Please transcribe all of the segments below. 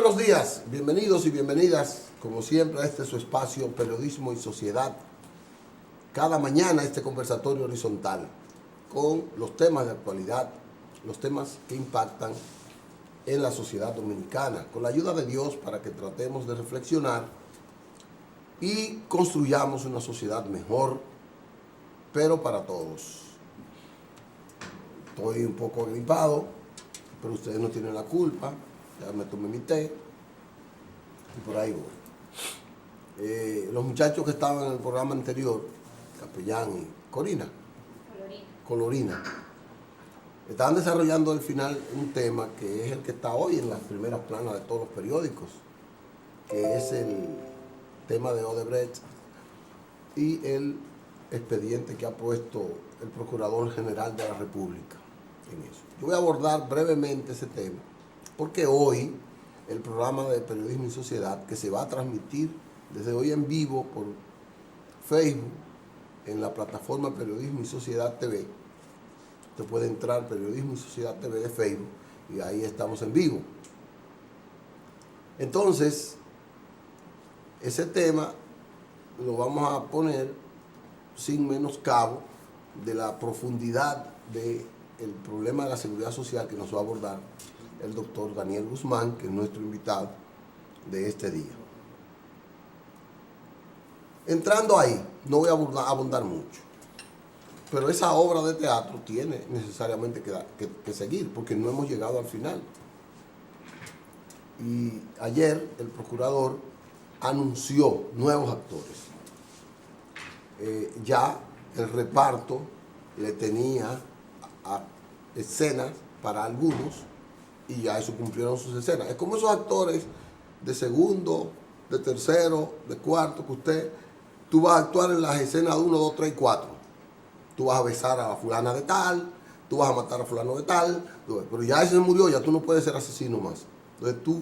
buenos días, bienvenidos y bienvenidas, como siempre, a este su espacio Periodismo y Sociedad. Cada mañana este conversatorio horizontal con los temas de actualidad, los temas que impactan en la sociedad dominicana, con la ayuda de Dios para que tratemos de reflexionar y construyamos una sociedad mejor, pero para todos. Estoy un poco agripado, pero ustedes no tienen la culpa. Ya me tomé mi té y por ahí voy. Los muchachos que estaban en el programa anterior, Capellán y Colorina, estaban desarrollando al final un tema que es el que está hoy en las primeras planas de todos los periódicos, que es el tema de Odebrecht y el expediente que ha puesto el Procurador General de la República en eso. Yo voy a abordar brevemente ese tema, porque hoy el programa de Periodismo y Sociedad, que se va a transmitir desde hoy en vivo por Facebook, en la plataforma Periodismo y Sociedad TV, usted puede entrar Periodismo y Sociedad TV de Facebook y ahí estamos en vivo. Entonces, ese tema lo vamos a poner sin menoscabo de la profundidad del problema de la seguridad social que nos va a abordar el doctor Daniel Guzmán, que es nuestro invitado de este día. Entrando ahí, no voy a abundar mucho, pero esa obra de teatro tiene necesariamente que seguir, porque no hemos llegado al final. Y ayer el procurador anunció nuevos actores. Ya el reparto le tenía a escenas para algunos, y ya eso cumplieron sus escenas. Es como esos actores de segundo, de tercero, de cuarto, que tú vas a actuar en las escenas 1, 2, 3 y 4. Tú vas a besar a la fulana de tal, tú vas a matar a fulano de tal, pero ya ese murió, ya tú no puedes ser asesino más. Entonces tú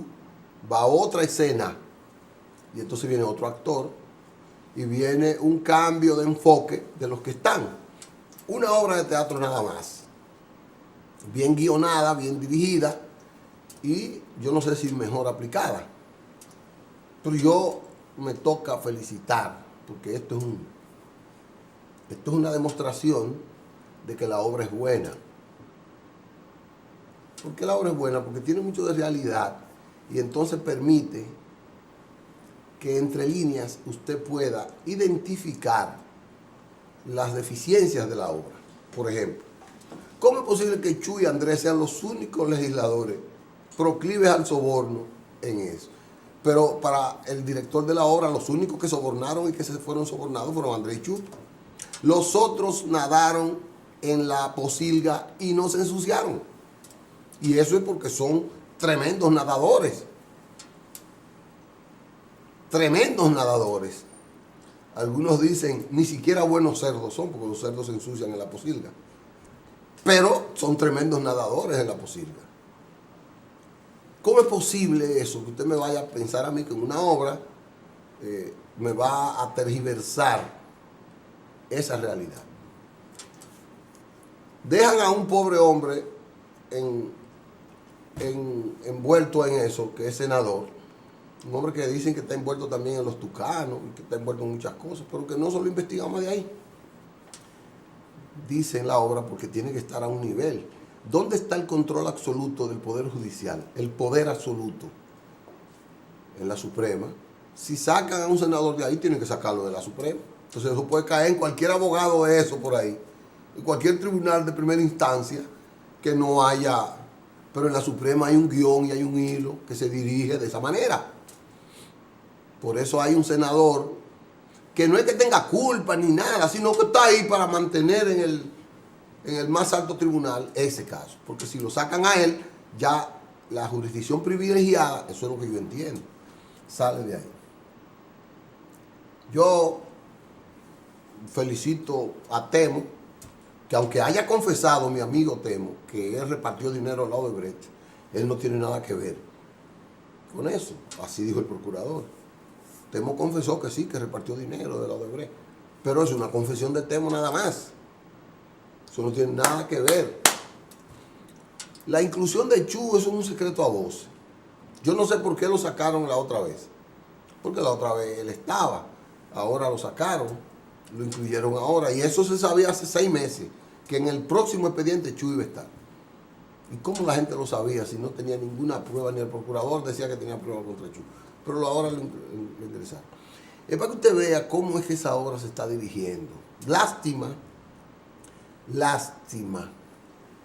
vas a otra escena, y entonces viene otro actor, y viene un cambio de enfoque de los que están. Una obra de teatro nada más, bien guionada, bien dirigida, y yo no sé si mejor aplicada, pero yo me toca felicitar, porque esto es una demostración de que la obra es buena. ¿Por qué la obra es buena? Porque tiene mucho de realidad y entonces permite que entre líneas usted pueda identificar las deficiencias de la obra. Por ejemplo, ¿cómo es posible que Chuy y Andrés sean los únicos legisladores proclives al soborno en eso? Pero para el director de la obra, los únicos que sobornaron y que se fueron sobornados fueron Andrés y Chuy. Los otros nadaron en la posilga y no se ensuciaron. Y eso es porque son tremendos nadadores. Tremendos nadadores. Algunos dicen, ni siquiera buenos cerdos son, porque los cerdos se ensucian en la posilga. Pero son tremendos nadadores en la posilga. ¿Cómo es posible eso? Que usted me vaya a pensar a mí que en una obra me va a tergiversar esa realidad. Dejan a un pobre hombre envuelto en eso, que es senador. Un hombre que dicen que está envuelto también en los tucanos, y que está envuelto en muchas cosas, pero que no se lo investigamos de ahí. Dice en la obra porque tiene que estar a un nivel. ¿Dónde está el control absoluto del Poder Judicial? El poder absoluto en la Suprema. Si sacan a un senador de ahí, tienen que sacarlo de la Suprema. Entonces eso puede caer en cualquier abogado de eso por ahí, en cualquier tribunal de primera instancia que no haya, pero en la Suprema hay un guión y hay un hilo que se dirige de esa manera. Por eso hay un senador que no es que tenga culpa ni nada, sino que está ahí para mantener en el más alto tribunal ese caso. Porque si lo sacan a él, ya la jurisdicción privilegiada, eso es lo que yo entiendo, sale de ahí. Yo felicito a Temo, que aunque haya confesado mi amigo Temo que él repartió dinero al lado de Brecht, él no tiene nada que ver con eso. Así dijo el procurador. Temo confesó que sí, que repartió dinero del lado de Brecht, pero es una confesión de Temo nada más. Eso no tiene nada que ver. La inclusión de Chu, eso es un secreto a voces. Yo no sé por qué lo sacaron la otra vez. Porque la otra vez él estaba. Ahora lo sacaron. Lo incluyeron ahora. Y eso se sabía hace 6 meses. Que en el próximo expediente Chuy iba a estar. ¿Y cómo la gente lo sabía si no tenía ninguna prueba? Ni el procurador decía que tenía prueba contra Chuy. Pero ahora lo ingresaron. Es para que usted vea cómo es que esa obra se está dirigiendo. Lástima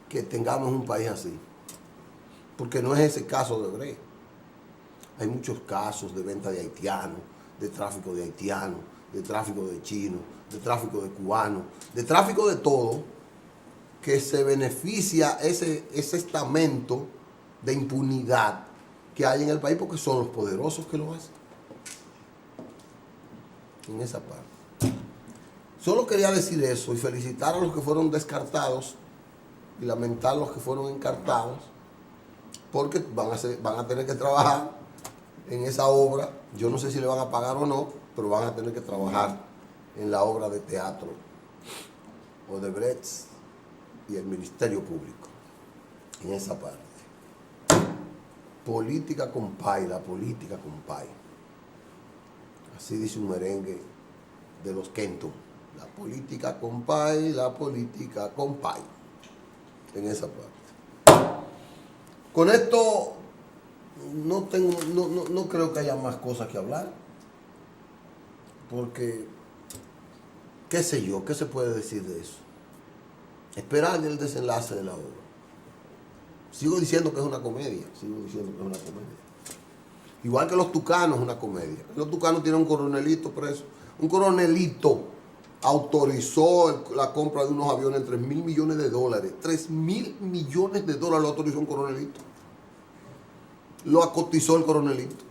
que tengamos un país así. Porque no es ese caso de Odebrecht. Hay muchos casos de venta de haitianos, de tráfico de haitianos, de tráfico de chinos, de tráfico de cubanos, de tráfico de todo, que se beneficia ese estamento de impunidad que hay en el país porque son los poderosos que lo hacen. En esa parte. Solo quería decir eso y felicitar a los que fueron descartados y lamentar a los que fueron encartados, porque van a tener que trabajar en esa obra. Yo no sé si le van a pagar o no, pero van a tener que trabajar en la obra de teatro Odebrecht y el Ministerio Público. En esa parte. Política con pay, la política con pay. Así dice un merengue de los Kenton. La política con pay, la política con pay. En esa parte. Con esto no creo que haya más cosas que hablar. Porque, qué sé yo, ¿qué se puede decir de eso? Esperar el desenlace de la obra. Sigo diciendo que es una comedia. Igual que Los Tucanos es una comedia. Los Tucanos tienen un coronelito preso. Un coronelito autorizó la compra de unos aviones en $3,000 millones. $3,000 millones lo autorizó un coronelito. Lo acotizó el coronelito.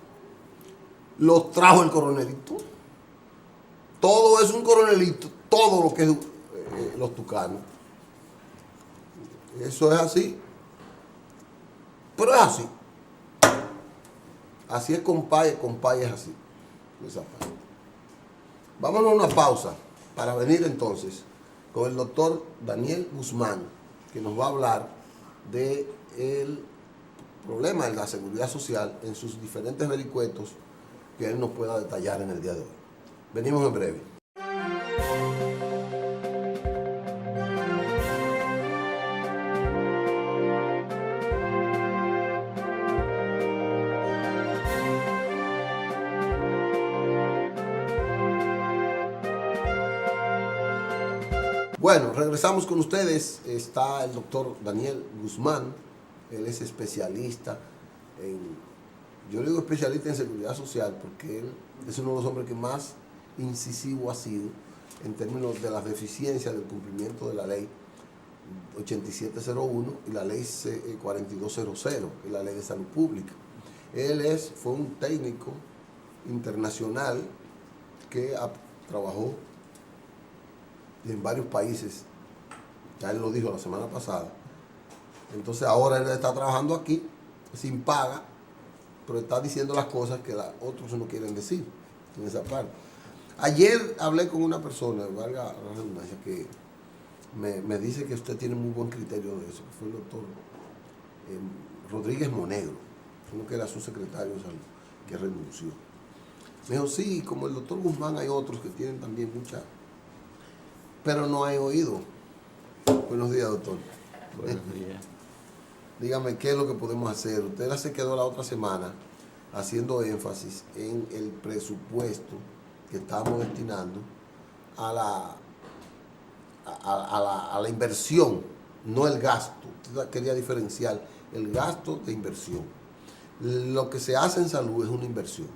Lo trajo el coronelito. Todo es un coronelito. Todo lo que es Los Tucanos. Eso es así. Pero es así. Así es con pay es así. Esa parte. Vámonos a una pausa para venir entonces con el doctor Daniel Guzmán, que nos va a hablar del problema de la seguridad social en sus diferentes vericuetos que él nos pueda detallar en el día de hoy. Venimos en breve. Bueno, regresamos con ustedes. Está el doctor Daniel Guzmán. Él es especialista yo le digo especialista en seguridad social porque él es uno de los hombres que más incisivo ha sido en términos de las deficiencias del cumplimiento de la ley 8701 y la ley 4200, que es la ley de salud pública. Fue un técnico internacional que trabajó en varios países. Ya él lo dijo la semana pasada. Entonces ahora él está trabajando aquí sin paga, pero está diciendo las cosas que otros no quieren decir en esa parte. Ayer hablé con una persona, valga la redundancia, que me dice que usted tiene muy buen criterio de eso, que fue el doctor Rodríguez Monegro, uno que era su secretario de salud, que renunció. Me dijo, sí, como el doctor Guzmán hay otros que tienen también mucha, pero no he oído. Buenos días, doctor. Buenos días. Dígame, ¿qué es lo que podemos hacer? Usted se quedó la otra semana haciendo énfasis en el presupuesto que estamos destinando a la inversión, no el gasto. Usted quería diferenciar el gasto de inversión. Lo que se hace en salud es una inversión.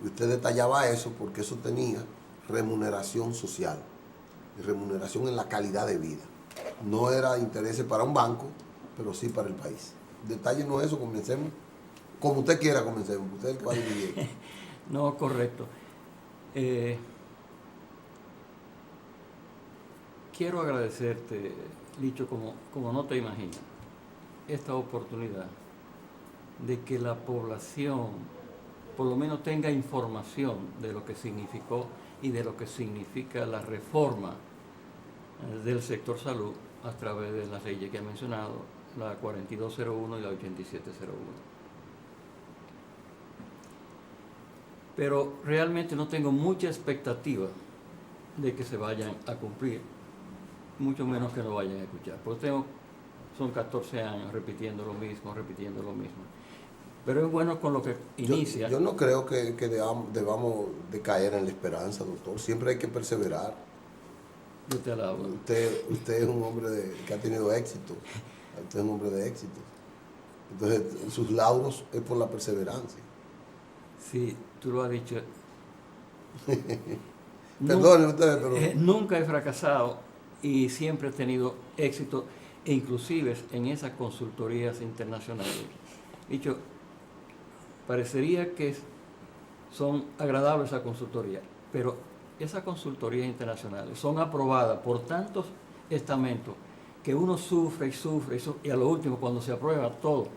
Y usted detallaba eso porque eso tenía remuneración social y remuneración en la calidad de vida. No era interés para un banco, pero sí para el país. Detállenos eso, comencemos. Como usted quiera, comencemos. Usted es el que va a dividir. No, correcto. Quiero agradecerte, Licho, como no te imaginas, esta oportunidad de que la población por lo menos tenga información de lo que significó y de lo que significa la reforma del sector salud a través de las leyes que he mencionado, la 4201 y la 8701. pero realmente no tengo mucha expectativa de que se vayan a cumplir, mucho menos que lo vayan a escuchar, porque son 14 años repitiendo lo mismo. Pero es bueno con lo que inicia. Yo no creo que debamos de caer en la esperanza, doctor. Siempre hay que perseverar. Yo te alabo. Usted es un hombre que ha tenido éxito. Usted es un hombre de éxito. Entonces, sus lauros es por la perseverancia. Sí, tú lo has dicho. Perdone ustedes, pero... Nunca he fracasado y siempre he tenido éxito, e inclusive en esas consultorías internacionales. Dicho, parecería que son agradables esas consultorías, pero esas consultorías internacionales son aprobadas por tantos estamentos que uno sufre y a lo último cuando se aprueba todo,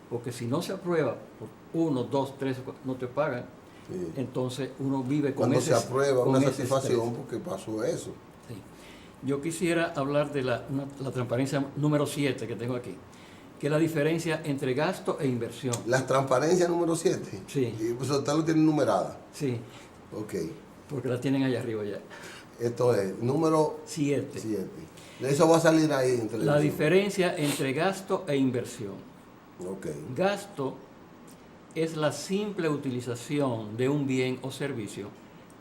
porque si no se aprueba por 1, 2, 3, no te pagan. Sí. Entonces uno vive con cuando se aprueba una satisfacción porque pasó eso. Sí. Yo quisiera hablar de la transparencia número 7 que tengo aquí, que es la diferencia entre gasto e inversión. ¿La transparencia número 7? Sí. Y pues usted lo tiene numerada. Sí. Ok. Porque la tienen allá arriba ya. Esto es número 7. Eso va a salir ahí en televisión. La diferencia entre gasto e inversión. Ok. Gasto es la simple utilización de un bien o servicio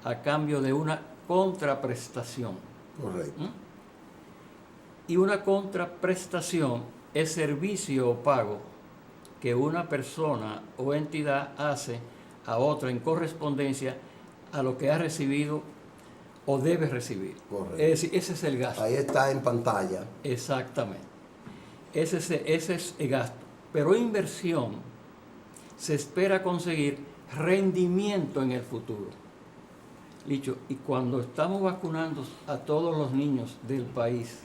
a cambio de una contraprestación. Correcto. Y una contraprestación es servicio o pago que una persona o entidad hace a otra en correspondencia a lo que ha recibido o debe recibir. Correcto. Es decir, ese es el gasto. Ahí está en pantalla. Exactamente. Ese es el gasto. Pero inversión se espera conseguir rendimiento en el futuro. Dicho, y cuando estamos vacunando a todos los niños del país,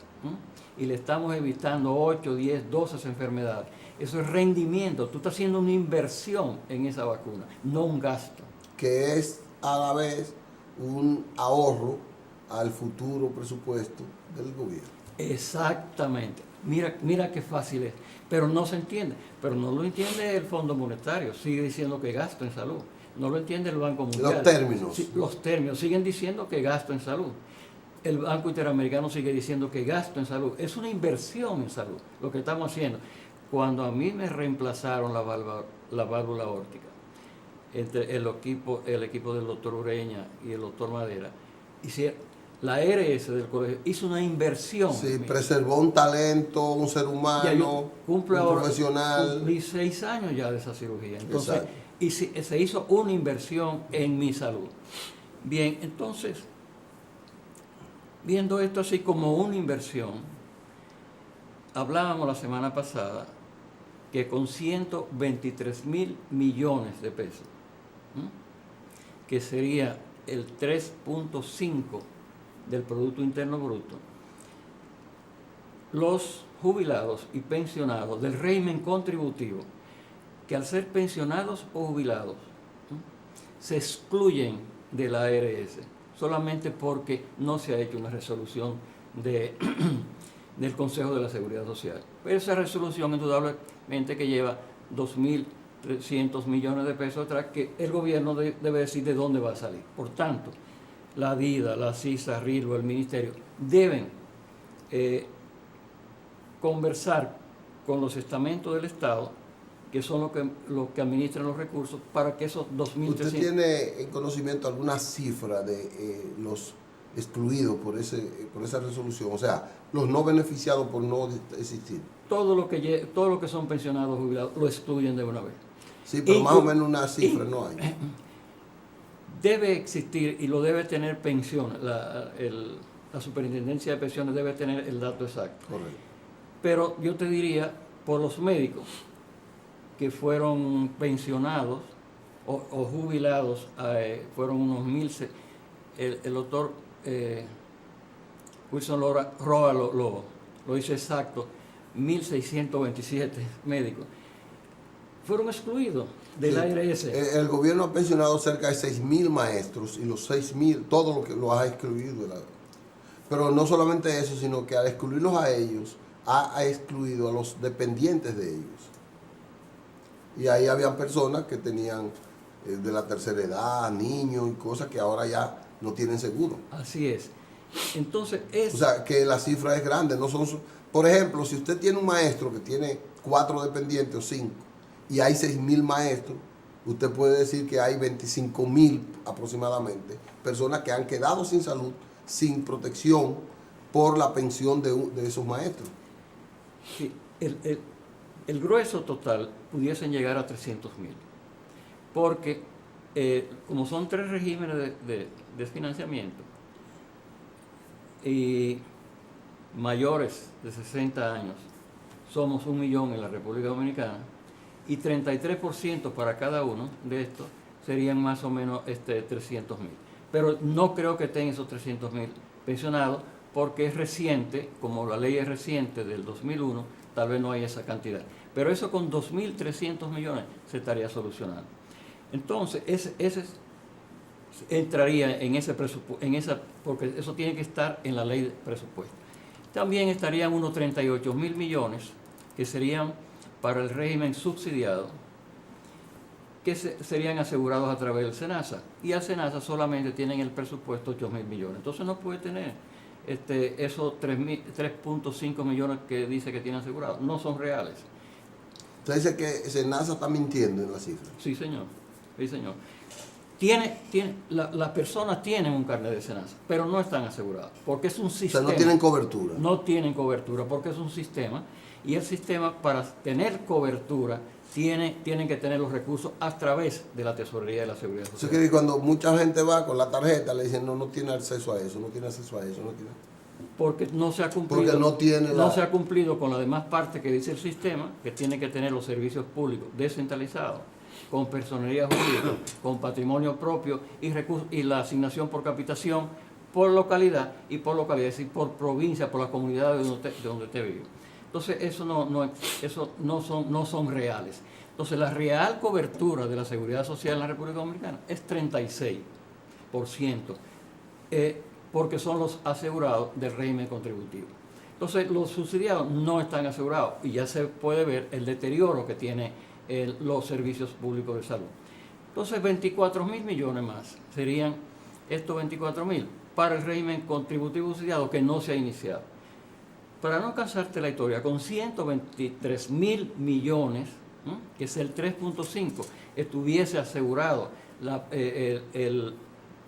y le estamos evitando 8, 10, 12 enfermedades, eso es rendimiento. Tú estás haciendo una inversión en esa vacuna, no un gasto. Que es a la vez un ahorro al futuro presupuesto del gobierno. Exactamente. Mira qué fácil es. Pero no se entiende. Pero no lo entiende el Fondo Monetario. Sigue diciendo que gasto en salud. No lo entiende el Banco Mundial. Los términos. Sí, los términos. Siguen diciendo que gasto en salud. El Banco Interamericano sigue diciendo que gasto en salud. Es una inversión en salud lo que estamos haciendo. Cuando a mí me reemplazaron la válvula aórtica, entre el equipo del doctor Ureña y el doctor Madera, la ARS del colegio hizo una inversión. Sí, preservó un talento, un ser humano, un profesional. Cumplí 6 años ya de esa cirugía. Entonces, y se hizo una inversión en mi salud. Bien, entonces, viendo esto así como una inversión, hablábamos la semana pasada que con 123,000 millones de pesos, que sería el 3.5 del Producto Interno Bruto, los jubilados y pensionados del régimen contributivo, que al ser pensionados o jubilados, se excluyen de la ARS, solamente porque no se ha hecho una resolución del Consejo de la Seguridad Social. Pero esa resolución indudablemente que lleva 2.300 millones de pesos atrás, que el gobierno debe decir de dónde va a salir. Por tanto, la DIDA, la CISA, RILO, el Ministerio, deben conversar con los estamentos del Estado, que son los que administran los recursos, para que esos 2.300... ¿Usted tiene en conocimiento alguna cifra de los excluidos por esa resolución? O sea, los no beneficiados por no existir. Todo lo que son pensionados jubilados lo excluyen de una vez. Sí, pero más o menos una cifra no hay. Debe existir y lo debe tener pensiones. La Superintendencia de Pensiones debe tener el dato exacto. Correcto. Pero yo te diría, por los médicos que fueron pensionados o jubilados, fueron unos 1.000. El doctor Wilson Roa lo dice exacto, 1.627 médicos fueron excluidos del ARS. El gobierno ha pensionado cerca de 6.000 maestros y los 6.000, todo lo que los ha excluido. Pero no solamente eso, sino que al excluirlos a ellos, ha excluido a los dependientes de ellos. Y ahí habían personas que tenían de la tercera edad, niños y cosas que ahora ya no tienen seguro. Así es. Entonces O sea, que la cifra es grande. No son, por ejemplo, si usted tiene un maestro que tiene 4 dependientes o 5 y hay 6.000 maestros, usted puede decir que hay 25.000 aproximadamente personas que han quedado sin salud, sin protección por la pensión de esos maestros. sí, el grueso total pudiesen llegar a 300.000, porque como son 3 regímenes de financiamiento y mayores de 60 años, somos 1 millón en la República Dominicana, y 33% para cada uno de estos serían más o menos 300.000. Pero no creo que estén esos 300.000 pensionados, porque es reciente, como la ley es reciente del 2001, tal vez no hay esa cantidad. Pero eso con 2.300 millones se estaría solucionando. Entonces, ese entraría en ese presupuesto, porque eso tiene que estar en la ley de presupuesto. También estarían unos 38.000 millones que serían para el régimen subsidiado, que serían asegurados a través del SENASA. Y al SENASA solamente tienen el presupuesto 8.000 millones. Entonces no puede tener esos 3.5 millones que dice que tiene asegurados. No son reales. Usted dice que SENASA está mintiendo en la cifra. Sí, señor. Sí, señor. Las personas tienen un carnet de SENASA, pero no están asegurados, porque es un sistema. O sea, no tienen cobertura. No tienen cobertura, porque es un sistema, y el sistema, para tener cobertura, tienen que tener los recursos a través de la Tesorería de la Seguridad Social. Eso quiere decir que cuando mucha gente va con la tarjeta, le dicen, no tiene acceso a eso, no tiene acceso a eso, no tiene. Porque no se ha cumplido, Porque no se ha cumplido con la demás parte que dice el sistema, que tiene que tener los servicios públicos descentralizados, con personería jurídica, con patrimonio propio y la asignación por capitación, por localidad, es decir, por provincia, por la comunidad de donde usted vive. Entonces, eso no son reales. Entonces, la real cobertura de la seguridad social en la República Dominicana es 36%, porque son los asegurados del régimen contributivo. Entonces, los subsidiados no están asegurados y ya se puede ver el deterioro que tiene los servicios públicos de salud. Entonces, 24.000 millones más serían estos 24.000 para el régimen contributivo subsidiado que no se ha iniciado. Para no cansarte la historia, con 123.000 millones, que es el 3.5, estuviese asegurado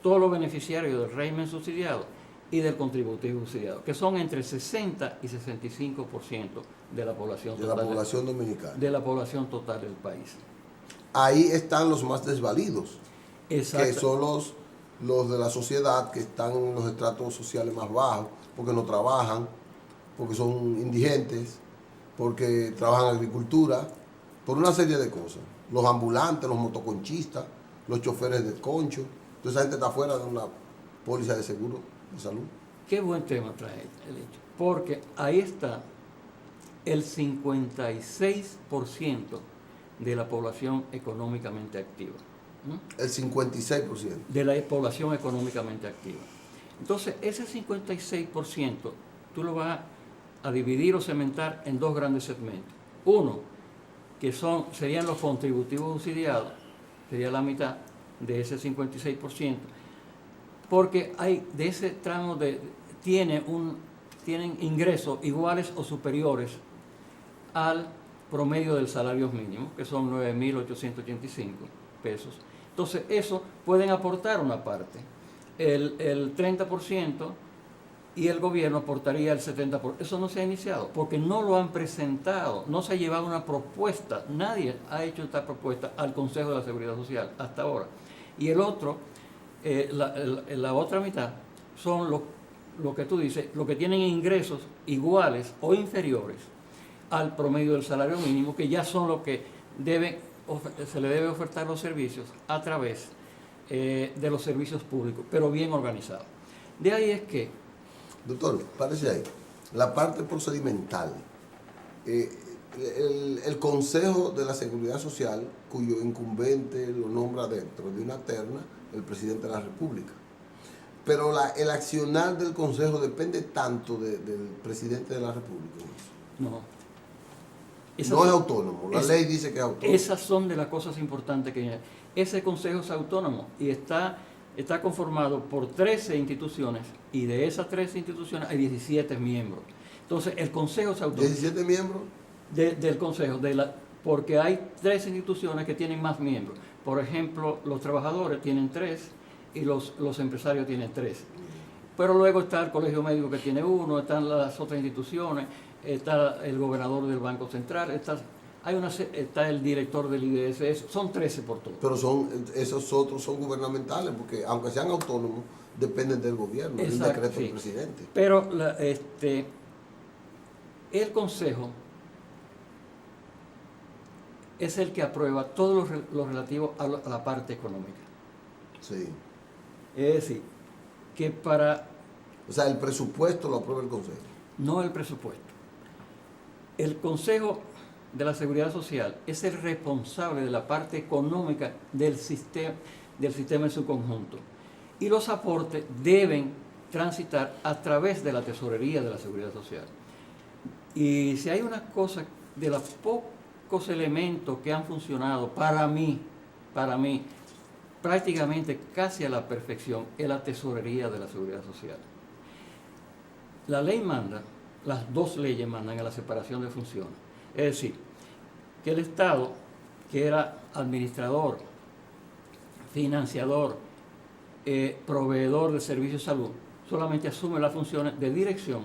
todos los beneficiarios del régimen subsidiado y del contributivo subsidiado, que son entre 60 y 65% de la población total. De la población dominicana. De la población total del país. Ahí están los más desvalidos, Exacto. Que son los de la sociedad que están en los estratos sociales más bajos, porque no trabajan, porque son indigentes, porque trabajan en agricultura, por una serie de cosas. Los ambulantes, los motoconchistas, los choferes de concho, toda esa gente está fuera de una póliza de seguro de salud. Qué buen tema trae el hecho, porque ahí está el 56% de la población económicamente activa. El 56%. De la población económicamente activa. Entonces, ese 56% tú lo vas a dividir o cementar en 2 grandes segmentos. Uno, que serían los contributivos subsidiados, sería la mitad de ese 56%, porque hay de ese tramo tienen ingresos iguales o superiores al promedio del salario mínimo, que son 9.885 pesos. Entonces, eso pueden aportar una parte, el 30%, y el gobierno aportaría el 70%. Eso no se ha iniciado, porque no lo han presentado, no se ha llevado una propuesta, nadie ha hecho esta propuesta al Consejo de la Seguridad Social hasta ahora. Y el otro, la otra mitad, son lo que tú dices, los que tienen ingresos iguales o inferiores al promedio del salario mínimo, que ya son los que se le debe ofertar los servicios a través de los servicios públicos, pero bien organizados. De ahí es que... Doctor, parece ahí, la parte procedimental, el Consejo de la Seguridad Social, cuyo incumbente lo nombra dentro de una terna el presidente de la República, pero el accionar del Consejo depende tanto del presidente de la República. No. No es autónomo, la ley dice que es autónomo. Esas son de las cosas importantes que ese consejo es autónomo y está conformado por 13 instituciones y de esas 13 instituciones hay 17 miembros. Entonces, el consejo es autónomo. ¿17 miembros? Del consejo, porque hay 13 instituciones que tienen más miembros. Por ejemplo, los trabajadores tienen 3 y los empresarios tienen 3. Pero luego está el colegio médico que tiene 1, están las otras instituciones, está el gobernador del Banco Central, está el director del IDS, son 13 por todo. Pero esos otros son gubernamentales, porque aunque sean autónomos, dependen del gobierno, del decreto del presidente. Pero el consejo es el que aprueba todo lo relativo a la parte económica. Sí. Es decir, que O sea, el presupuesto lo aprueba el consejo. No el presupuesto. El Consejo de la Seguridad Social es el responsable de la parte económica del sistema en su conjunto. Y los aportes deben transitar a través de la tesorería de la Seguridad Social. Y si hay una cosa de los pocos elementos que han funcionado para mí, prácticamente casi a la perfección, es la tesorería de la Seguridad Social. La ley manda, las dos leyes mandan a la separación de funciones. Es decir, que el Estado, que era administrador, financiador, proveedor de servicios de salud, solamente asume las funciones de dirección,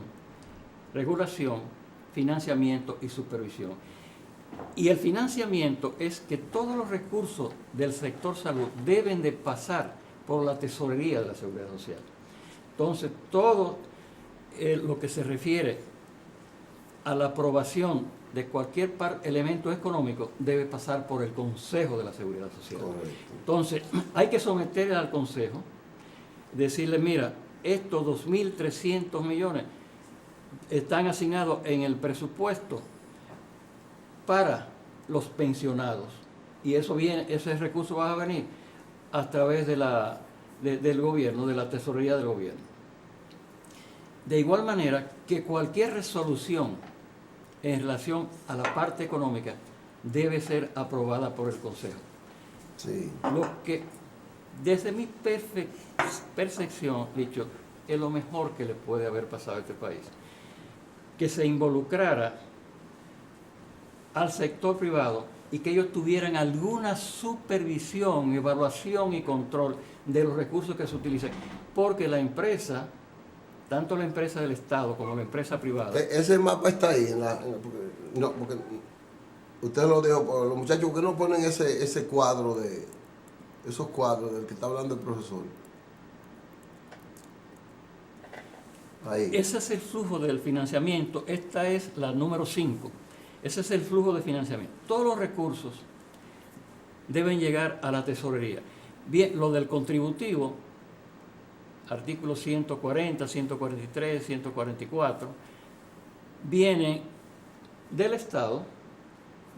regulación, financiamiento y supervisión. Y el financiamiento es que todos los recursos del sector salud deben de pasar por la tesorería de la Seguridad Social. Entonces, todo lo que se refiere a la aprobación de cualquier elemento económico debe pasar por el Consejo de la Seguridad Social. Correcto. Entonces, hay que someterle al Consejo, decirle, mira, estos 2.300 millones están asignados en el presupuesto para los pensionados y ese recurso va a venir a través del gobierno, de la tesorería del gobierno. De igual manera que cualquier resolución en relación a la parte económica debe ser aprobada por el Consejo. Sí. Lo que desde mi percepción, dicho, es lo mejor que le puede haber pasado a este país. Que se involucrara al sector privado y que ellos tuvieran alguna supervisión, evaluación y control de los recursos que se utilizan. Porque la empresa, tanto la empresa del Estado como la empresa privada... Ese mapa está ahí, porque usted lo dijo, por los muchachos, ¿por qué no ponen ese cuadro esos cuadros del que está hablando el profesor? Ahí. Ese es el flujo del financiamiento, esta es la número 5. Ese es el flujo de financiamiento. Todos los recursos deben llegar a la tesorería. Bien, lo del contributivo, artículos 140, 143, 144, viene del Estado,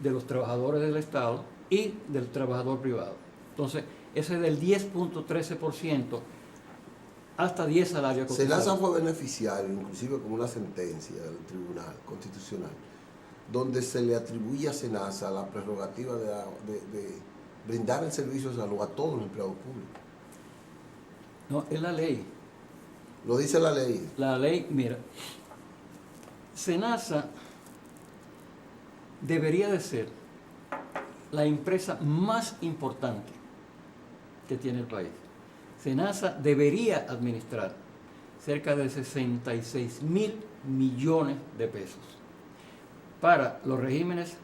de los trabajadores del Estado y del trabajador privado. Entonces, ese es del 10.13% hasta 10 salarios cotizados. SENASA fue beneficiario, inclusive con una sentencia del Tribunal Constitucional, donde se le atribuye a SENASA la prerrogativa de brindar el servicio de salud a todos los empleados públicos. No, es la ley. Lo dice la ley. La ley, mira, SENASA debería de ser la empresa más importante que tiene el país. SENASA debería administrar cerca de 66.000 millones de pesos para los regímenes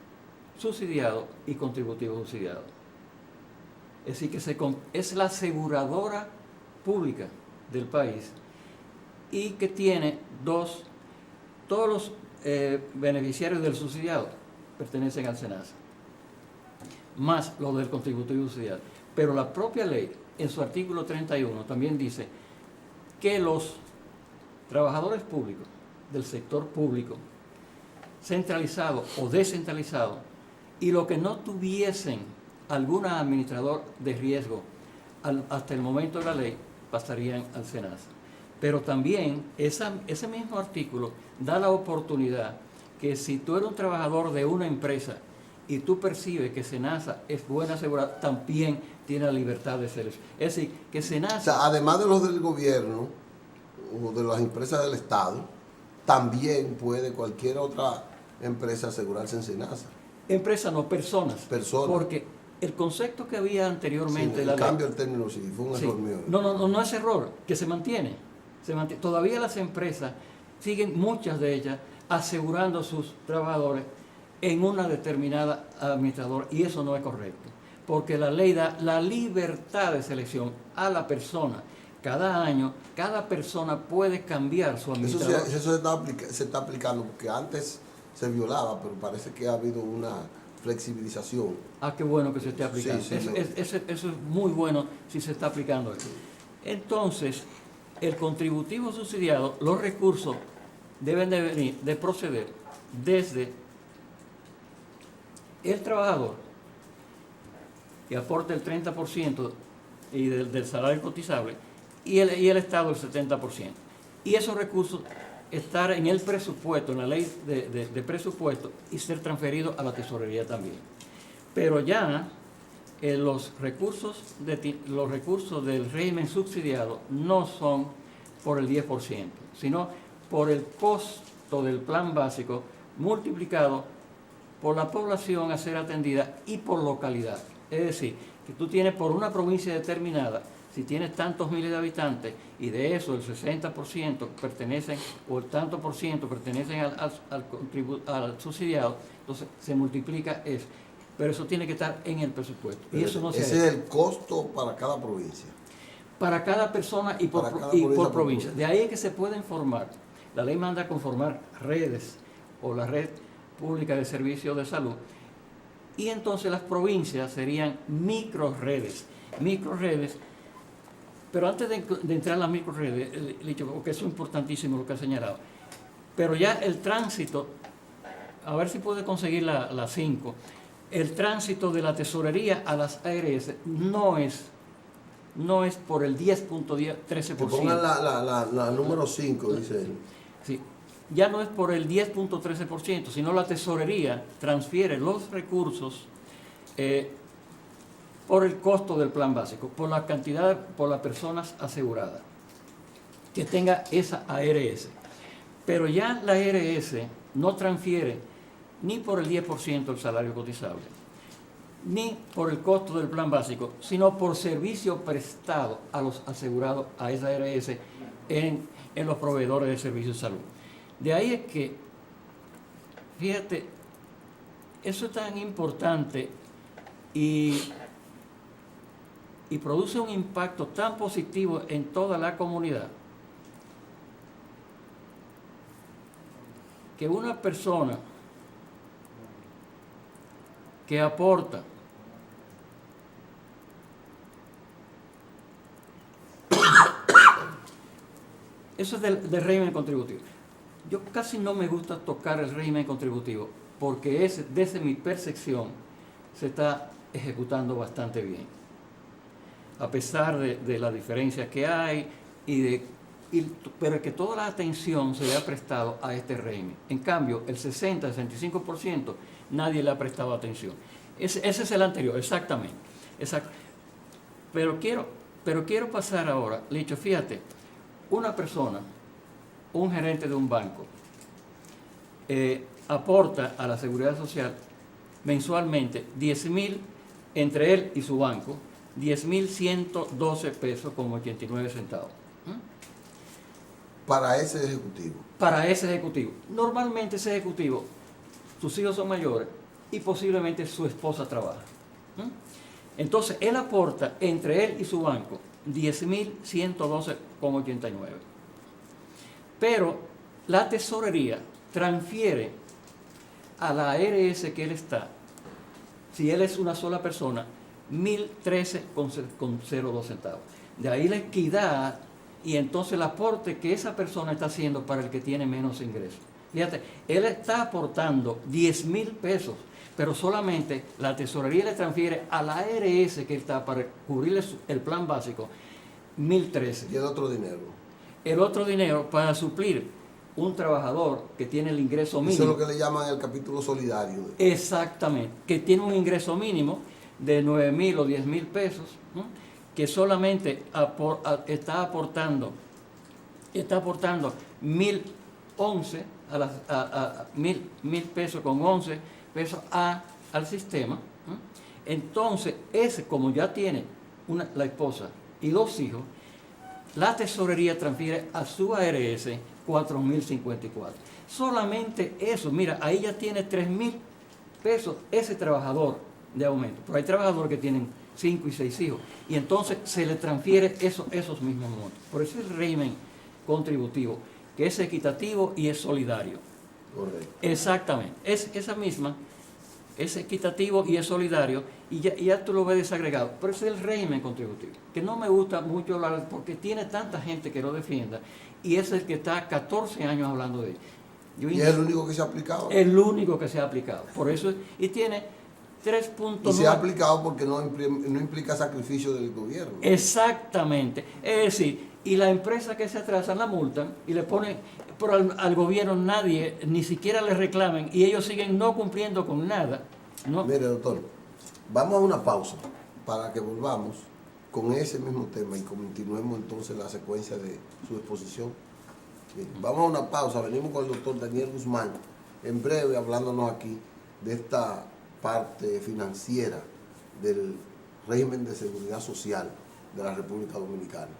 subsidiados y contributivos subsidiados. Es decir, que es la aseguradora pública del país y que tiene todos los beneficiarios del subsidiado pertenecen al SENASA, más los del contributivo subsidiado. Pero la propia ley, en su artículo 31, también dice que los trabajadores públicos del sector público, centralizado o descentralizado, y los que no tuviesen algún administrador de riesgo hasta el momento de la ley, pasarían al SENASA. Pero también ese mismo artículo da la oportunidad que si tú eres un trabajador de una empresa y tú percibes que SENASA es buena aseguradora, también tiene la libertad de ser eso. Es decir, que SENASA... O sea, además de los del gobierno o de las empresas del Estado, también puede cualquier otra empresa asegurarse en SENASA. Empresa, no personas. Personas. Porque el concepto que había anteriormente... Sí, el cambio del término sí, fue un error mío. No es error, que se mantiene. Todavía las empresas siguen, muchas de ellas, asegurando a sus trabajadores en una determinada administradora, y eso no es correcto, porque la ley da la libertad de selección a la persona. Cada año, cada persona puede cambiar su administrador. Eso se está aplicando, porque antes se violaba, pero parece que ha habido una flexibilización. Ah, qué bueno que se esté aplicando. Sí, eso es muy bueno si se está aplicando eso. Entonces, el contributivo subsidiado, los recursos deben de proceder desde el trabajador, que aporte el 30% y del salario cotizable, y el Estado el 70%. Y esos recursos estar en el presupuesto, en la ley de presupuesto, y ser transferidos a la tesorería también. Pero ya los recursos del régimen subsidiado no son por el 10%, sino por el costo del plan básico multiplicado por la población a ser atendida y por localidad. Es decir, que tú tienes por una provincia determinada, si tienes tantos miles de habitantes y de eso el 60% pertenecen, o el tanto por ciento pertenecen al subsidiado, entonces se multiplica eso. Pero eso tiene que estar en el presupuesto. Y eso no se ese es el costo para cada provincia. Para cada persona y por provincia. De ahí es que se pueden formar. La ley manda a conformar redes o la red pública de servicios de salud. Y entonces las provincias serían microredes. Microredes. Pero antes de entrar a las microredes, porque eso es importantísimo lo que ha señalado. Pero ya el tránsito, a ver si puede conseguir la 5, el tránsito de la tesorería a las ARS no es por el 10.13%. Que pongan la número 5, dice él. Sí, ya no es por el 10.13%, sino la tesorería transfiere los recursos por el costo del plan básico, por la cantidad, por las personas aseguradas que tenga esa ARS. Pero ya la ARS no transfiere ni por el 10% el salario cotizable, ni por el costo del plan básico, sino por servicio prestado a los asegurados a esa ARS en los proveedores de servicios de salud. De ahí es que, fíjate, eso es tan importante y produce un impacto tan positivo en toda la comunidad, que una persona que aporta eso es del régimen contributivo. Yo casi no me gusta tocar el régimen contributivo porque desde mi percepción se está ejecutando bastante bien, a pesar de las diferencias que hay pero que toda la atención se le ha prestado a este régimen. En cambio, el 60-65% nadie le ha prestado atención. Ese es el anterior, exactamente. Exacto. Pero quiero pasar ahora, Licho, fíjate, una persona, un gerente de un banco, aporta a la Seguridad Social mensualmente 10,000 entre él y su banco, 10,112 pesos con 89 centavos. Para ese ejecutivo. Para ese ejecutivo. Normalmente ese ejecutivo, sus hijos son mayores y posiblemente su esposa trabaja. Entonces, él aporta entre él y su banco 10,112,89. Pero la tesorería transfiere a la ARS que él está, si él es una sola persona, 1,013,02 centavos. De ahí la equidad y entonces el aporte que esa persona está haciendo para el que tiene menos ingresos. Fíjate, él está aportando 10,000 pesos, pero solamente la tesorería le transfiere a la ARS que está para cubrirle el plan básico 1,013. Y el otro dinero. El otro dinero para suplir un trabajador que tiene el ingreso Eso mínimo. es lo que le llaman el capítulo solidario. Exactamente, que tiene un ingreso mínimo de 9,000 o 10,000 pesos, ¿no? Que solamente está aportando 1,011 a 1,000 pesos con 11 pesos al sistema, ¿no? Entonces, ese, como ya tiene la esposa y 2 hijos, la tesorería transfiere a su ARS 4,054. Solamente eso, mira, ahí ya tiene 3,000 pesos ese trabajador de aumento. Pero hay trabajadores que tienen 5 y 6 hijos. Y entonces se le transfiere esos mismos montos. Por eso es el régimen contributivo, que es equitativo y es solidario. Correcto. Exactamente. Es equitativo y es solidario, y ya tú lo ves desagregado. Pero ese es el régimen contributivo, que no me gusta mucho hablar porque tiene tanta gente que lo defienda, y es el que está 14 años hablando de él. ¿Y es el único que se ha aplicado? El único que se ha aplicado. Por eso, y tiene 3.9. Y se ha aplicado porque no implica sacrificio del gobierno. Exactamente. Es decir, y la empresa que se atrasan la multan y le ponen, pero al gobierno nadie, ni siquiera le reclamen, y ellos siguen no cumpliendo con nada, ¿no? Mire, doctor, vamos a una pausa para que volvamos con ese mismo tema y continuemos entonces la secuencia de su exposición. Bien, vamos a una pausa, venimos con el doctor Daniel Guzmán, en breve hablándonos aquí de esta parte financiera del régimen de seguridad social de la República Dominicana.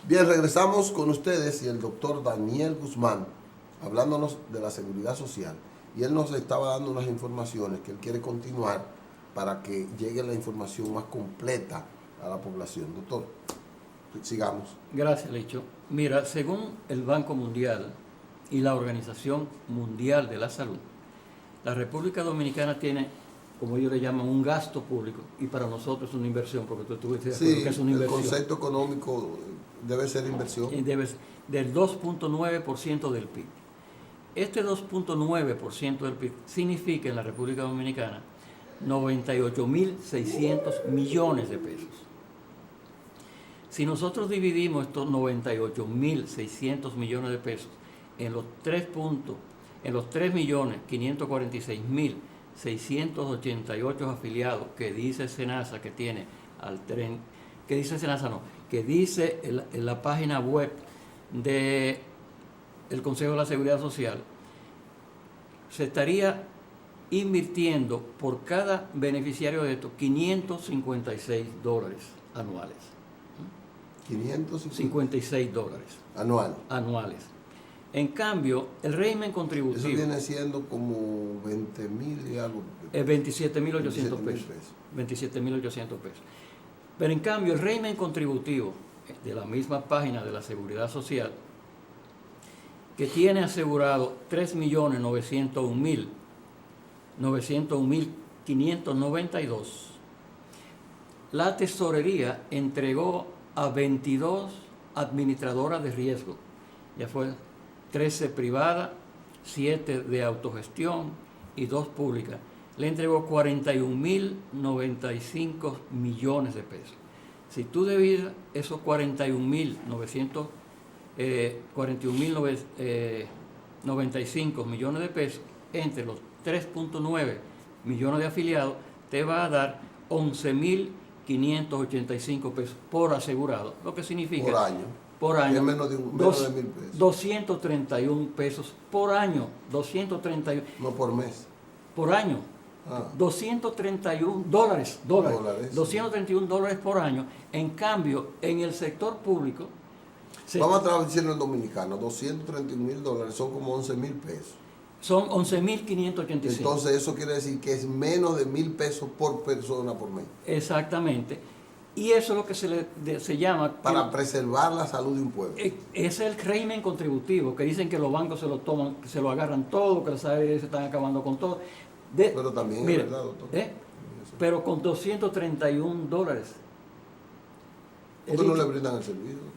Bien, regresamos con ustedes y el doctor Daniel Guzmán, hablándonos de la seguridad social. Y él nos estaba dando unas informaciones que él quiere continuar para que llegue la información más completa a la población. Doctor, sigamos. Gracias, Licho. Mira, según el Banco Mundial y la Organización Mundial de la Salud, la República Dominicana tiene, como ellos le llaman, un gasto público, y para nosotros es una inversión, porque tú estuviste de acuerdo que es una inversión. El concepto económico debe ser inversión. Del 2.9% del PIB. Este 2.9% del PIB significa en la República Dominicana 98.600 millones de pesos. Si nosotros dividimos estos 98.600 millones de pesos en los 3.546.688 afiliados que dice SENASA que tiene al tren, que dice SENASA no, que dice en la página web del Consejo de la Seguridad Social, se estaría invirtiendo por cada beneficiario de esto $556 anuales. 556 $56 anuales. En cambio, el régimen contributivo... Eso viene siendo como 20,000 y algo. 27.800 pesos. 27.800 pesos. Pero en cambio, el régimen contributivo de la misma página de la Seguridad Social, que tiene asegurado 3.901.592, la tesorería entregó a 22 administradoras de riesgo, ya fue 13 privadas, 7 de autogestión y 2 públicas. Le entregó 41.095 millones de pesos. Si tú divides esos 41.095 millones de pesos entre los 3.9 millones de afiliados, te va a dar 11.585 pesos por asegurado, lo que significa... Por año. Es menos de 1.000 pesos. 231 pesos por año. 231. No por mes. Por año. $231. $231 por año. En cambio, en el sector público... Vamos a traducirlo en dominicano. $231,000 son como 11,000 pesos. Son 11.585. Entonces eso quiere decir que es menos de 1,000 pesos por persona por mes. Exactamente. Y eso es lo que se llama... Para preservar la salud de un pueblo. Es el régimen contributivo, que dicen que los bancos se lo toman, que se lo agarran todo, que las ARS se están acabando con todo. Pero también mire, es verdad, doctor. Pero con $231. ¿Por qué no le brindan el servicio?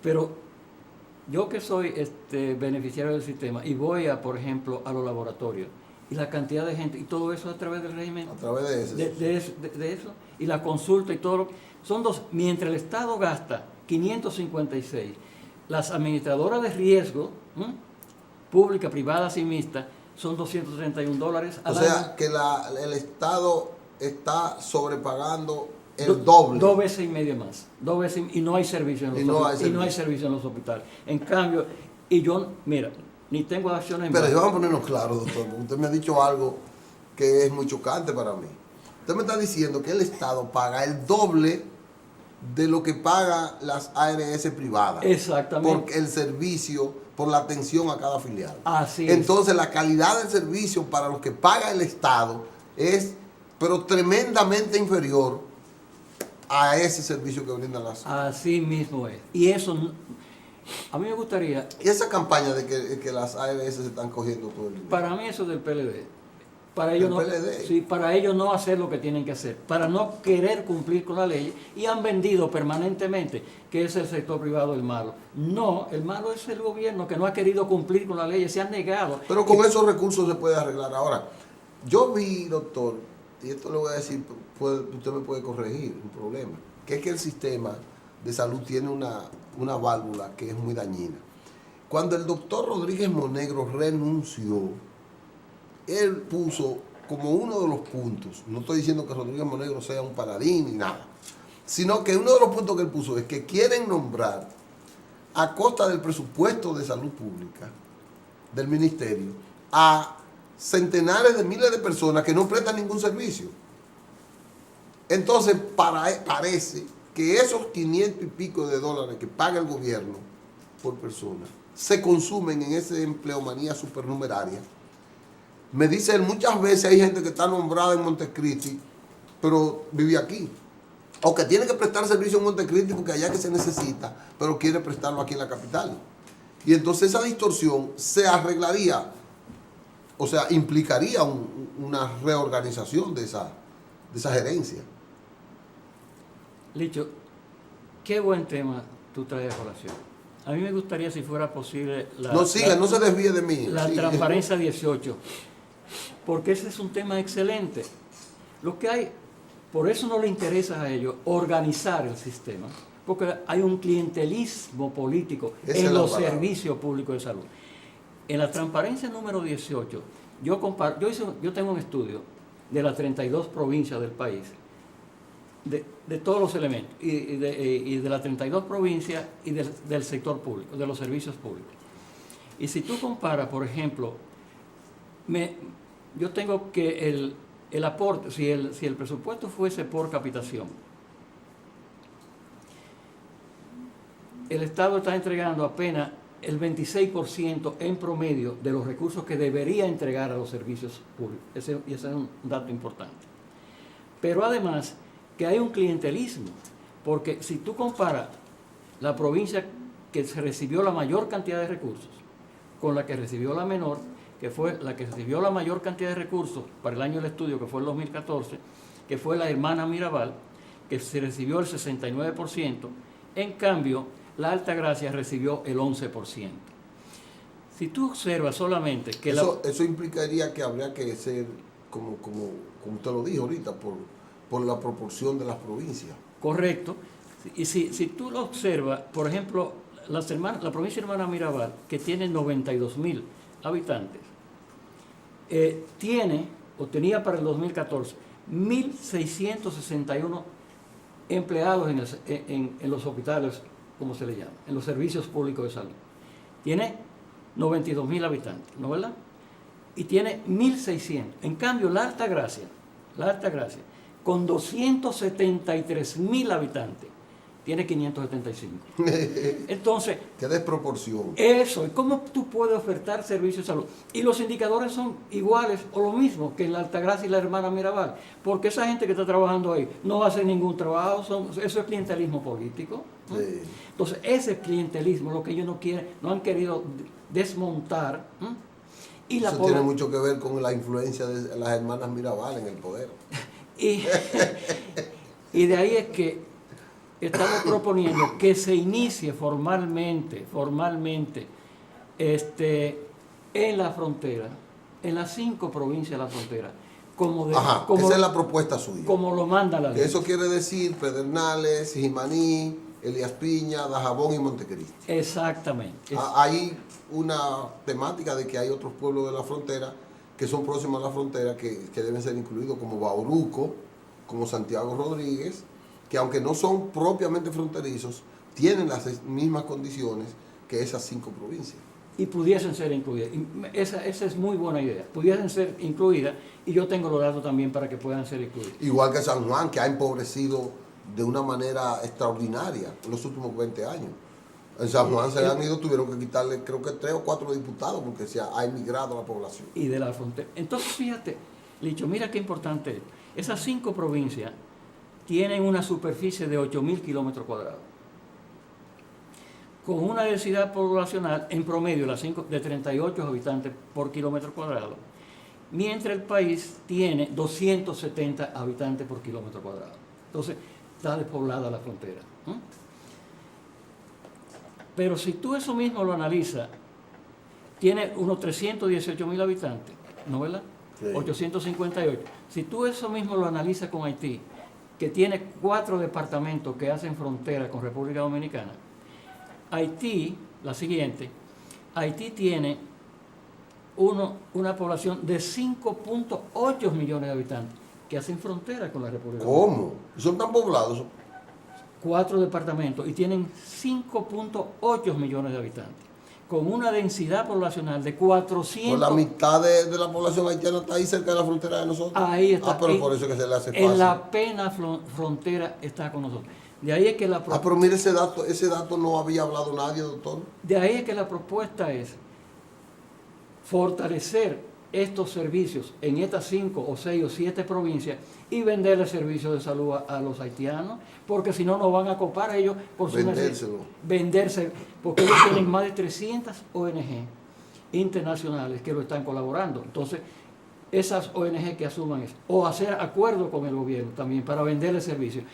Pero yo que soy beneficiario del sistema y voy a, por ejemplo, a los laboratorios, y la cantidad de gente, y todo eso a través del régimen. A través de eso. De eso, y la consulta y todo lo que... Son dos, mientras el Estado gasta 556, las administradoras de riesgo, pública, privadas y mixtas, son $231 al año. O sea, que el Estado está sobrepagando el doble. 2 veces y media más. 2 veces y no hay servicio en los hospitales. Y no hay servicio en los hospitales. En cambio, y yo, mira, ni tengo acciones en Pero banco. vamos a ponernos claros, doctor, porque usted me ha dicho algo que es muy chocante para mí. Usted me está diciendo que el Estado paga el doble de lo que pagan las ARS privadas. Exactamente. Por el servicio, por la atención a cada filial. Así es. Entonces la calidad del servicio para los que paga el Estado es, pero tremendamente inferior a ese servicio que brindan las... Así mismo es. Y eso, a mí me gustaría... Y esa campaña de que las ARS se están cogiendo todo el día. Para mí eso es del PLD. Para ellos, sí, para ellos no hacer lo que tienen que hacer, para no querer cumplir con la ley, y han vendido permanentemente que es el sector privado el malo. No, el malo es el gobierno que no ha querido cumplir con la ley, se han negado. Pero con esos recursos se puede arreglar. Ahora, yo vi, doctor, y esto le voy a decir, usted me puede corregir un problema, que es que el sistema de salud tiene una válvula que es muy dañina. Cuando el doctor Rodríguez Monegro renunció, él puso como uno de los puntos, no estoy diciendo que Rodríguez Monegro sea un paladín ni nada, sino que uno de los puntos que él puso es que quieren nombrar a costa del presupuesto de salud pública del ministerio a centenares de miles de personas que no prestan ningún servicio. Entonces parece que esos 500 y pico de dólares que paga el gobierno por persona se consumen en esa empleomanía supernumeraria. Me dice él, muchas veces hay gente que está nombrada en Montecristi, pero vive aquí. O que tiene que prestar servicio en Montecristi porque allá que se necesita, pero quiere prestarlo aquí en la capital. Y entonces esa distorsión se arreglaría, o sea, implicaría una reorganización de esa gerencia. Licho, qué buen tema tú traes a colación. A mí me gustaría, si fuera posible... No se desvíe de mí. La transparencia 18. Porque ese es un tema excelente. Lo que hay, por eso no le interesa a ellos organizar el sistema, porque hay un clientelismo político en los servicios públicos de salud. En la transparencia número 18, yo tengo un estudio de las 32 provincias del país, de todos los elementos, y de las 32 provincias y del sector público, de los servicios públicos. Y si tú comparas, por ejemplo, yo tengo que el aporte, si el presupuesto fuese por capitación, el Estado está entregando apenas el 26% en promedio de los recursos que debería entregar a los servicios públicos. Y ese es un dato importante. Pero además que hay un clientelismo, porque si tú comparas la provincia que se recibió la mayor cantidad de recursos con la que recibió la menor, que fue la que recibió la mayor cantidad de recursos para el año del estudio, que fue el 2014, que fue la hermana Mirabal, que se recibió el 69%, en cambio, la Altagracia recibió el 11%. Si tú observas solamente que eso implicaría que habría que ser, como usted lo dijo ahorita, por la proporción de las provincias. Correcto. Y si tú lo observas, por ejemplo, la provincia hermana Mirabal, que tiene 92,000 habitantes, tenía para el 2014 1.661 empleados en los hospitales, como se le llama, en los servicios públicos de salud. Tiene 92,000 habitantes, ¿no verdad? Y tiene 1.600. En cambio, la Altagracia, con 273,000 habitantes, tiene 575. Entonces, qué desproporción. Eso, ¿cómo tú puedes ofertar servicios de salud? Y los indicadores son iguales o lo mismo que en la Altagracia y la hermana Mirabal, porque esa gente que está trabajando ahí no va a hacer ningún trabajo, eso es clientelismo político, ¿no? Sí. Entonces, ese clientelismo, lo que ellos no han querido desmontar, ¿no? Y eso tiene mucho que ver con la influencia de las hermanas Mirabal en el poder. Y de ahí es que estamos proponiendo que se inicie formalmente en la frontera, en las 5 provincias de la frontera, esa es la propuesta suya. como lo manda la ley. Eso quiere decir Pedernales, Jimaní, Elías Piña, Dajabón y Montecristi. Exactamente. Hay una temática de que hay otros pueblos de la frontera que son próximos a la frontera que deben ser incluidos, como Bauruco, como Santiago Rodríguez, que aunque no son propiamente fronterizos, tienen las mismas condiciones que esas 5 provincias. Y pudiesen ser incluidas. Esa es muy buena idea. Pudiesen ser incluidas y yo tengo los datos también para que puedan ser incluidas. Igual que San Juan, que ha empobrecido de una manera extraordinaria en los últimos 20 años. En San Juan se han ido, tuvieron que quitarle creo que 3 o 4 diputados porque ha emigrado la población. Y de la frontera. Entonces fíjate, Licho, mira qué importante es. Esas 5 provincias tienen una superficie de 8.000 kilómetros cuadrados, con una densidad poblacional en promedio de 38 habitantes por kilómetro cuadrado, mientras el país tiene 270 habitantes por kilómetro cuadrado. Entonces, está despoblada la frontera. Pero si tú eso mismo lo analizas, tiene unos 318.000 habitantes, ¿no verdad? Sí. 858. Si tú eso mismo lo analizas con Haití, que tiene 4 departamentos que hacen frontera con República Dominicana, Haití, la siguiente, Haití tiene una población de 5.8 millones de habitantes que hacen frontera con la República Dominicana. ¿Cómo? ¿Son tan poblados? 4 departamentos y tienen 5.8 millones de habitantes, con una densidad poblacional de 400. Pues la mitad de la población haitiana está ahí cerca de la frontera de nosotros. Ahí está. Pero por eso es que se le hace fácil. En la pena frontera está con nosotros. De ahí es que pero mire ese dato no había hablado nadie, doctor. De ahí es que la propuesta es fortalecer estos servicios en estas 5 o 6 o 7 provincias y venderle servicios de salud a los haitianos, porque si no, no van a copar ellos por su venderse, porque ellos tienen más de 300 ONG internacionales que lo están colaborando. Entonces, esas ONG que asuman eso, o hacer acuerdos con el gobierno también para venderle servicios.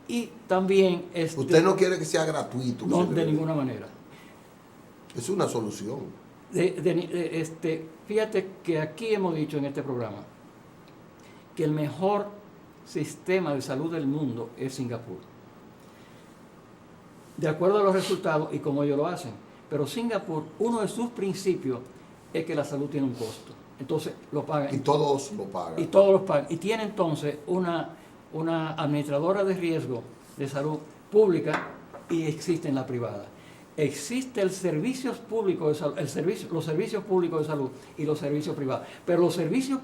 Y también... Usted no quiere que sea gratuito. No, de ninguna manera. Es una solución. Fíjate que aquí hemos dicho en este programa que el mejor sistema de salud del mundo es Singapur. De acuerdo a los resultados y como ellos lo hacen. Pero Singapur, uno de sus principios es que la salud tiene un costo. Entonces lo pagan. Y todos lo pagan. Y todos lo pagan. Y tiene entonces una administradora de riesgo de salud pública y existe en la privada. Existe el servicio público de salud, los servicios públicos de salud y los servicios privados. Pero los servicios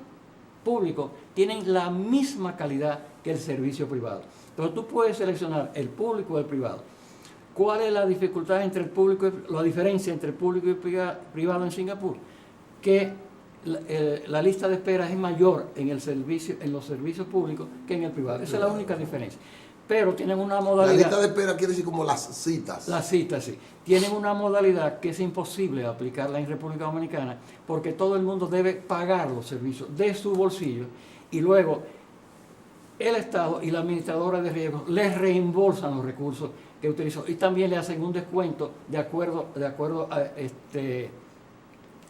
públicos tienen la misma calidad que el servicio privado. Entonces tú puedes seleccionar el público o el privado. ¿Cuál es la dificultad entre el público la diferencia entre el público y el privado en Singapur? Que la lista de espera es mayor en los servicios públicos que en el privado. Esa es la única diferencia. Pero tienen una modalidad... La lista de espera quiere decir como las citas. Las citas, sí. Tienen una modalidad que es imposible aplicarla en República Dominicana porque todo el mundo debe pagar los servicios de su bolsillo y luego el Estado y la administradora de riesgos les reembolsan los recursos que utilizó y también le hacen un descuento de acuerdo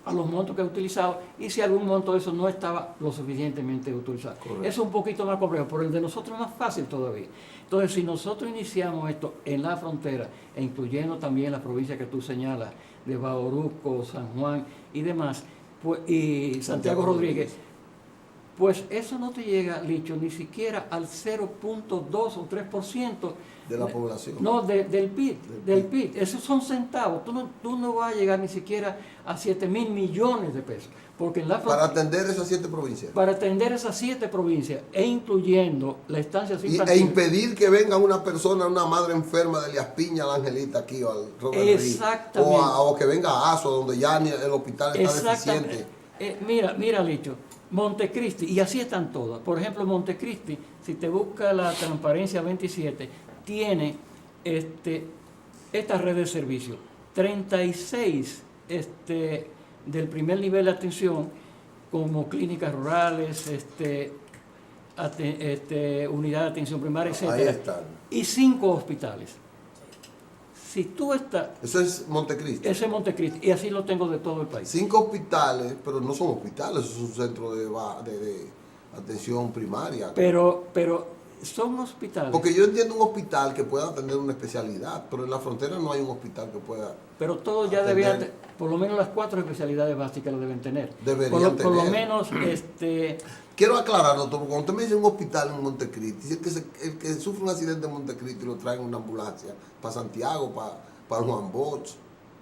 a los montos que ha utilizado y si algún monto de eso no estaba lo suficientemente utilizado. Correcto. Es un poquito más complejo, pero el de nosotros es más fácil todavía. Entonces, si nosotros iniciamos esto en la frontera, e incluyendo también la provincia que tú señalas, de Bauruco, San Juan y demás, pues, y Santiago Rodríguez, pues eso no te llega, Licho, ni siquiera al 0.2 o 3% de la población. No, del PIB. Esos son centavos. Tú no vas a llegar ni siquiera a 7.000 millones de pesos. Porque en para atender esas 7 provincias. Para atender esas 7 provincias, e incluyendo la estancia e impedir que venga una persona, una madre enferma de Elías Piña, a la Angelita aquí, o al Robert exactamente. O que venga a Aso, donde ya el hospital está deficiente. Mira, Licho, Montecristi, y así están todas. Por ejemplo, Montecristi, si te busca la transparencia 27, tiene esta red de servicios. 36 del primer nivel de atención, como clínicas rurales, unidad de atención primaria, etc. Ahí están. Y 5 hospitales. Si tú estás... Eso es Montecristi. Ese es Montecristi, y así lo tengo de todo el país. 5 hospitales, pero no son hospitales, es un centro de atención primaria. Pero son hospitales. Porque yo entiendo un hospital que pueda atender una especialidad, pero en la frontera no hay un hospital que pueda. Pero todos ya debían, por lo menos las 4 especialidades básicas lo deben tener. Deberían por lo tener. menos, Quiero aclarar, doctor, porque cuando usted me dice un hospital en Montecristi, el que sufre un accidente en Montecristi lo trae en una ambulancia para Santiago, para Juan Bosch,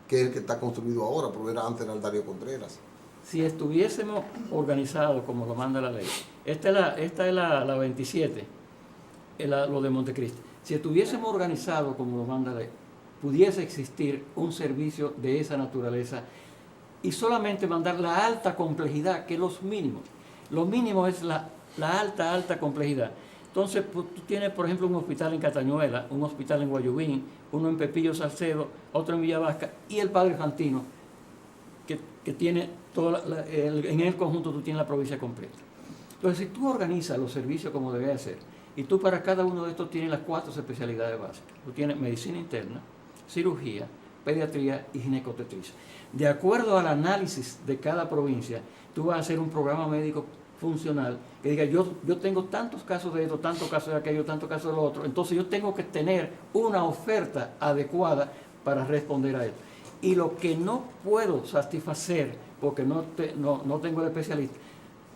que es el que está construido ahora, pero era antes era el Darío Contreras. Si estuviésemos organizados como lo manda la ley, esta es la 27, lo de Montecristi. Si estuviésemos organizados como lo manda la ley, pudiese existir un servicio de esa naturaleza y solamente mandar la alta complejidad, que es los mínimos. Lo mínimo es la alta complejidad. Entonces, pues, tú tienes, por ejemplo, un hospital en Catañuela, un hospital en Guayubín, uno en Pepillo Salcedo, otro en Villavasca, y el Padre Fantino, que tiene en el conjunto tú tienes la provincia completa. Entonces, si tú organizas los servicios como debe ser, y tú para cada uno de estos tienes las 4 especialidades básicas. Tú tienes medicina interna, cirugía, pediatría y ginecobstetricia. De acuerdo al análisis de cada provincia, tú vas a hacer un programa médico funcional que diga, yo tengo tantos casos de esto, tantos casos de aquello, tantos casos de lo otro, entonces yo tengo que tener una oferta adecuada para responder a esto. Y lo que no puedo satisfacer, porque no tengo el especialista,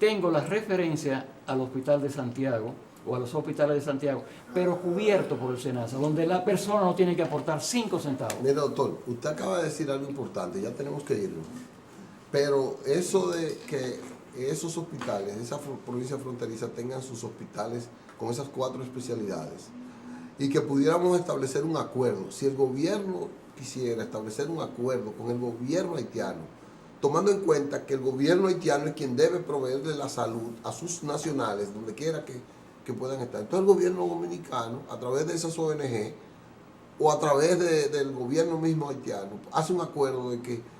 tengo la referencia al Hospital de Santiago o a los hospitales de Santiago, pero cubierto por el SENASA, donde la persona no tiene que aportar 5 centavos. Mire, doctor, usted acaba de decir algo importante, ya tenemos que irnos. Pero eso de que esos hospitales, esa provincia fronteriza tengan sus hospitales con esas 4 especialidades y que pudiéramos establecer un acuerdo, si el gobierno quisiera establecer un acuerdo con el gobierno haitiano, tomando en cuenta que el gobierno haitiano es quien debe proveerle la salud a sus nacionales, donde quiera que puedan estar. Entonces el gobierno dominicano, a través de esas ONG o a través del gobierno mismo haitiano, hace un acuerdo de que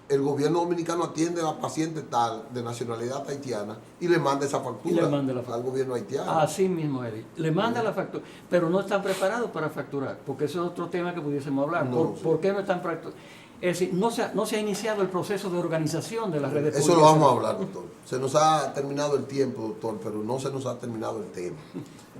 el gobierno dominicano atiende a la paciente tal de nacionalidad haitiana y le manda esa factura al gobierno haitiano. Así mismo, Eric. Le manda la factura, pero no están preparados para facturar, porque eso es otro tema que pudiésemos hablar. ¿Por qué no están preparados? Es decir, no se ha iniciado el proceso de organización de las redes públicas. Eso lo vamos a hablar, doctor. Se nos ha terminado el tiempo, doctor, pero no se nos ha terminado el tema.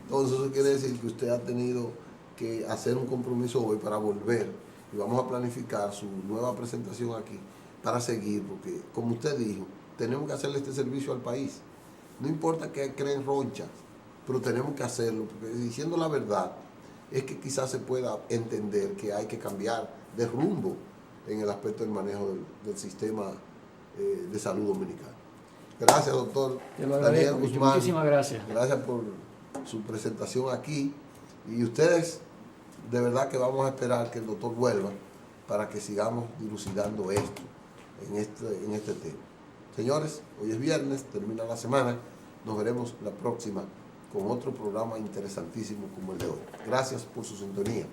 Entonces eso quiere decir que usted ha tenido que hacer un compromiso hoy para volver y vamos a planificar su nueva presentación aquí para seguir, porque como usted dijo, tenemos que hacerle este servicio al país. No importa que creen ronchas, pero tenemos que hacerlo, porque diciendo la verdad, es que quizás se pueda entender que hay que cambiar de rumbo en el aspecto del manejo del sistema de salud dominicano. Gracias, doctor Daniel Guzmán. Muchísimas gracias. Gracias por su presentación aquí. Y ustedes, de verdad que vamos a esperar que el doctor vuelva para que sigamos dilucidando esto en este tema. Señores, hoy es viernes, termina la semana. Nos veremos la próxima con otro programa interesantísimo como el de hoy. Gracias por su sintonía.